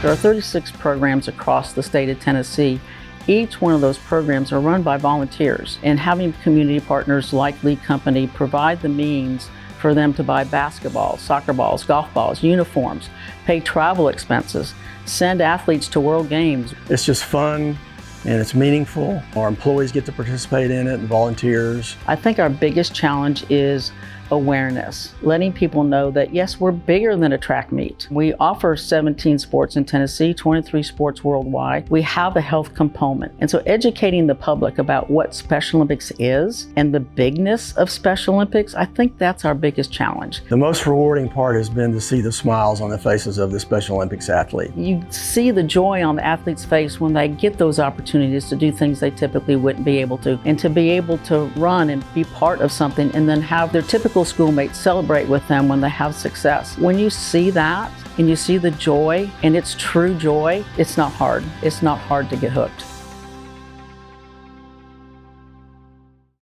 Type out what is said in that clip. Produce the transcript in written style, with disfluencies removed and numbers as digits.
There are 36 programs across the state of Tennessee. Each one of those programs are run by volunteers, and having community partners like Lee Company provide the means for them to buy basketballs, soccer balls, golf balls, uniforms, pay travel expenses, send athletes to world games. It's just fun and it's meaningful. Our employees get to participate in it and volunteers. I think our biggest challenge is awareness, letting people know that yes, we're bigger than a track meet. We offer 17 sports in Tennessee, 23 sports worldwide. We have a health component. And so educating the public about what Special Olympics is and the bigness of Special Olympics, I think that's our biggest challenge. The most rewarding part has been to see the smiles on the faces of the Special Olympics athlete. You see the joy on the athlete's face when they get those opportunities to do things they typically wouldn't be able to, and to be able to run and be part of something and then have their typical schoolmates celebrate with them when they have success. When you see that and you see the joy, and it's true joy, it's not hard. It's not hard to get hooked.